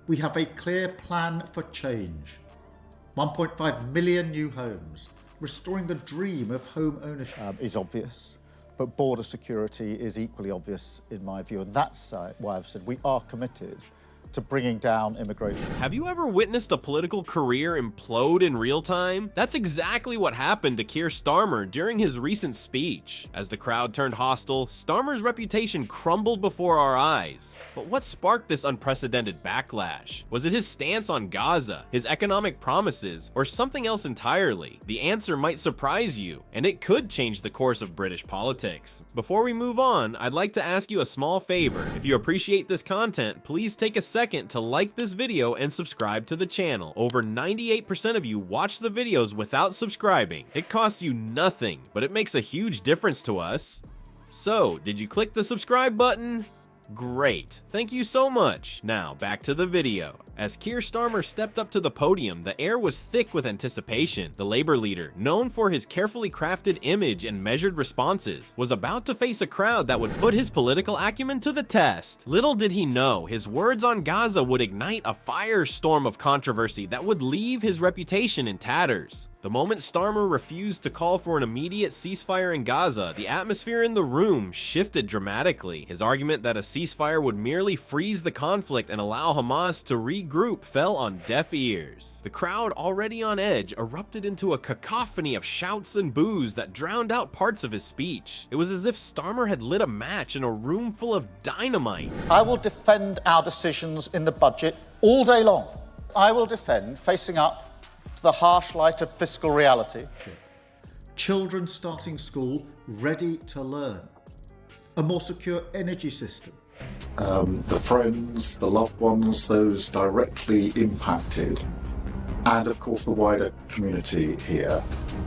We have a clear plan for change. 1.5 million new homes, restoring the dream of home ownership. Is obvious, but border security is equally obvious in my view, and that's why I've said we are committed to bringing down immigration. Have you ever witnessed a political career implode in real time? That's exactly what happened to Keir Starmer during his recent speech. As the crowd turned hostile, Starmer's reputation crumbled before our eyes. But what sparked this unprecedented backlash? Was it his stance on Gaza, his economic promises, or something else entirely? The answer might surprise you, and it could change the course of British politics. Before we move on, I'd like to ask you a small favor. If you appreciate this content, please take a second to like this video and subscribe to the channel. Over 98% of you watch the videos without subscribing. It costs you nothing, but it makes a huge difference to us. So, did you click the subscribe button? Great, thank you so much. Now, back to the video. As Keir Starmer stepped up to the podium, the air was thick with anticipation. The Labour leader, known for his carefully crafted image and measured responses, was about to face a crowd that would put his political acumen to the test. Little did he know, his words on Gaza would ignite a firestorm of controversy that would leave his reputation in tatters. The moment Starmer refused to call for an immediate ceasefire in Gaza, the atmosphere in the room shifted dramatically. His argument that a ceasefire would merely freeze the conflict and allow Hamas to regroup fell on deaf ears. The crowd, already on edge, erupted into a cacophony of shouts and boos that drowned out parts of his speech. It was as if Starmer had lit a match in a room full of dynamite. I will defend our decisions in the budget all day long. I will defend facing up the harsh light of fiscal reality. Children starting school ready to learn. A more secure energy system. The friends, the loved ones, those directly impacted, and of course the wider community here.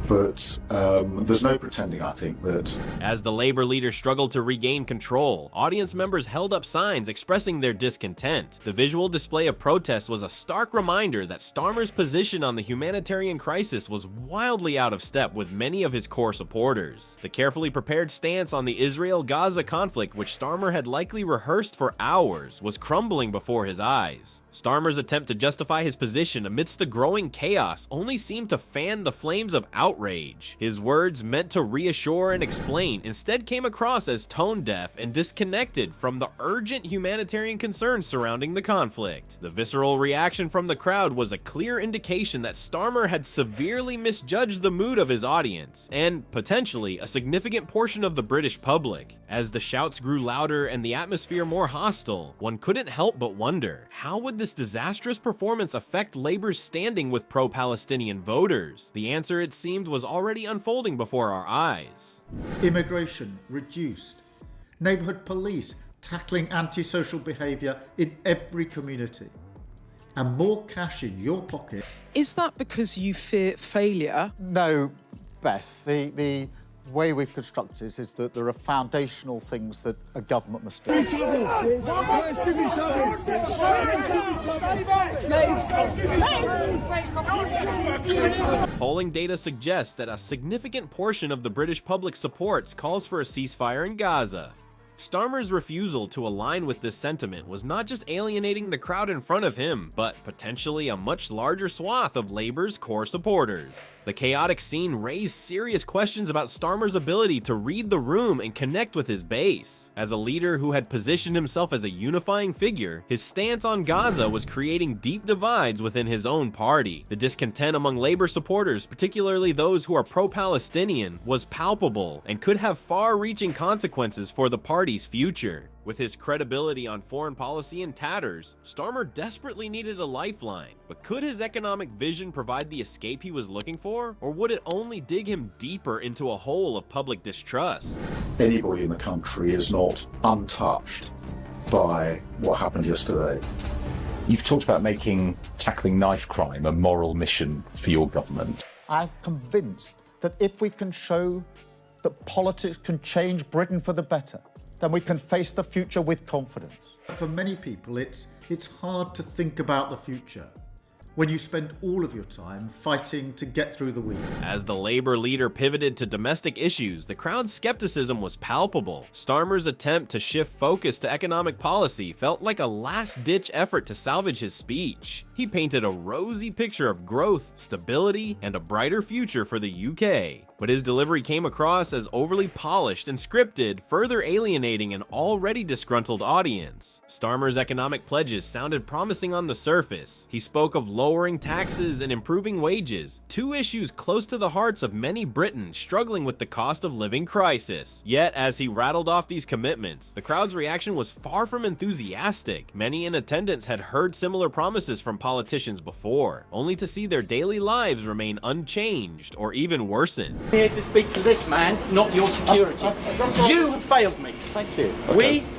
But there's no pretending, I think, that... As the Labour leader struggled to regain control, audience members held up signs expressing their discontent. The visual display of protest was a stark reminder that Starmer's position on the humanitarian crisis was wildly out of step with many of his core supporters. The carefully prepared stance on the Israel-Gaza conflict, which Starmer had likely rehearsed for hours, was crumbling before his eyes. Starmer's attempt to justify his position amidst the growing chaos only seemed to fan the flames of outrage. His words, meant to reassure and explain, instead came across as tone-deaf and disconnected from the urgent humanitarian concerns surrounding the conflict. The visceral reaction from the crowd was a clear indication that Starmer had severely misjudged the mood of his audience, and potentially a significant portion of the British public. As the shouts grew louder and the atmosphere more hostile, one couldn't help but wonder, how would this disastrous performance affect Labour's standing with pro-Palestinian voters? The answer, it seemed, was already unfolding before our eyes. Immigration reduced. Neighbourhood police tackling antisocial behaviour in every community. And more cash in your pocket. Is that because you fear failure? No, Beth, the way we've constructed this is that there are foundational things that a government must do. Polling data suggests that a significant portion of the British public supports calls for a ceasefire in Gaza. Starmer's refusal to align with this sentiment was not just alienating the crowd in front of him, but potentially a much larger swath of Labour's core supporters. The chaotic scene raised serious questions about Starmer's ability to read the room and connect with his base. As a leader who had positioned himself as a unifying figure, his stance on Gaza was creating deep divides within his own party. The discontent among Labour supporters, particularly those who are pro-Palestinian, was palpable and could have far-reaching consequences for the party's future. With his credibility on foreign policy in tatters, Starmer desperately needed a lifeline. But could his economic vision provide the escape he was looking for? Or would it only dig him deeper into a hole of public distrust? Anybody in the country is not untouched by what happened yesterday. You've talked about tackling knife crime a moral mission for your government. I'm convinced that if we can show that politics can change Britain for the better, then we can face the future with confidence. For many people, it's hard to think about the future. when you spend all of your time fighting to get through the week. As the Labour leader pivoted to domestic issues, the crowd's skepticism was palpable. Starmer's attempt to shift focus to economic policy felt like a last-ditch effort to salvage his speech. He painted a rosy picture of growth, stability, and a brighter future for the UK. But his delivery came across as overly polished and scripted, further alienating an already disgruntled audience. Starmer's economic pledges sounded promising on the surface. He spoke of lowering taxes and improving wages, two issues close to the hearts of many Britons struggling with the cost of living crisis. Yet, as he rattled off these commitments, the crowd's reaction was far from enthusiastic. Many in attendance had heard similar promises from politicians before, only to see their daily lives remain unchanged or even worsen. I'm here to speak to this man, not your security. You have failed me. Thank you.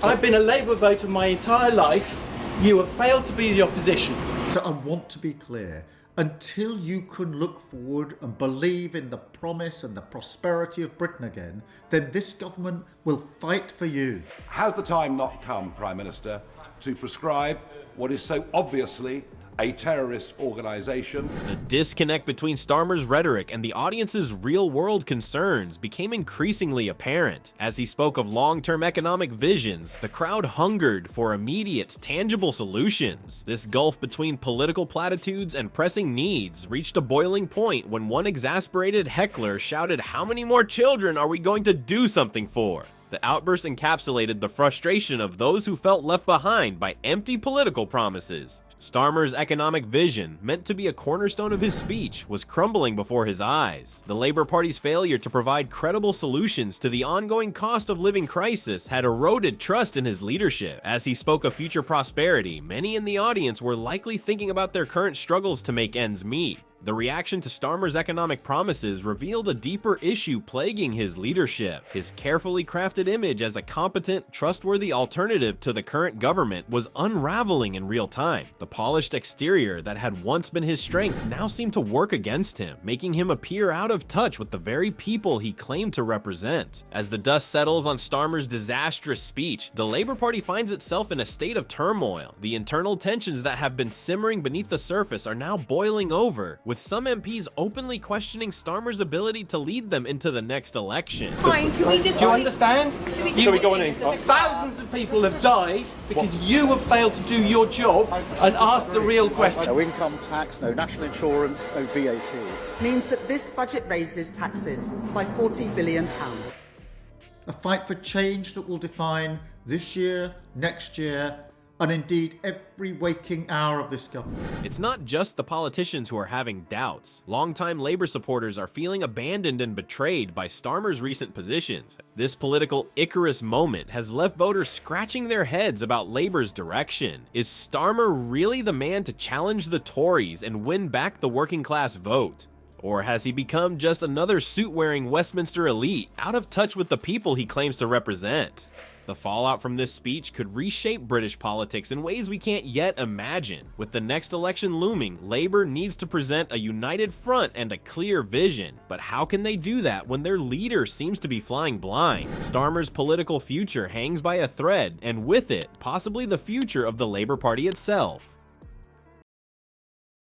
I've been a Labour voter my entire life. You have failed to be the opposition. So I want to be clear, until you can look forward and believe in the promise and the prosperity of Britain again, then this government will fight for you. Has the time not come, Prime Minister, to prescribe what is so obviously a terrorist organisation? The disconnect between Starmer's rhetoric and the audience's real-world concerns became increasingly apparent. As he spoke of long-term economic visions, the crowd hungered for immediate, tangible solutions. This gulf between political platitudes and pressing needs reached a boiling point when one exasperated heckler shouted, "How many more children are we going to do something for?" The outburst encapsulated the frustration of those who felt left behind by empty political promises. Starmer's economic vision, meant to be a cornerstone of his speech, was crumbling before his eyes. The Labour Party's failure to provide credible solutions to the ongoing cost of living crisis had eroded trust in his leadership. As he spoke of future prosperity, many in the audience were likely thinking about their current struggles to make ends meet. The reaction to Starmer's economic promises revealed a deeper issue plaguing his leadership. His carefully crafted image as a competent, trustworthy alternative to the current government was unraveling in real time. The polished exterior that had once been his strength now seemed to work against him, making him appear out of touch with the very people he claimed to represent. As the dust settles on Starmer's disastrous speech, the Labour Party finds itself in a state of turmoil. The internal tensions that have been simmering beneath the surface are now boiling over, with some MPs openly questioning Starmer's ability to lead them into the next election. Do you understand? Thousands of people have died because you have failed to do your job and ask the real question. No income tax, no national insurance, no VAT. Means that this budget raises taxes by £40 billion. A fight for change that will define this year, next year, and indeed every waking hour of this government. It's not just the politicians who are having doubts. Longtime Labour supporters are feeling abandoned and betrayed by Starmer's recent positions. This political Icarus moment has left voters scratching their heads about Labour's direction. Is Starmer really the man to challenge the Tories and win back the working class vote? Or has he become just another suit-wearing Westminster elite, out of touch with the people he claims to represent? The fallout from this speech could reshape British politics in ways we can't yet imagine. With the next election looming, Labour needs to present a united front and a clear vision. But how can they do that when their leader seems to be flying blind? Starmer's political future hangs by a thread, and with it, possibly the future of the Labour Party itself.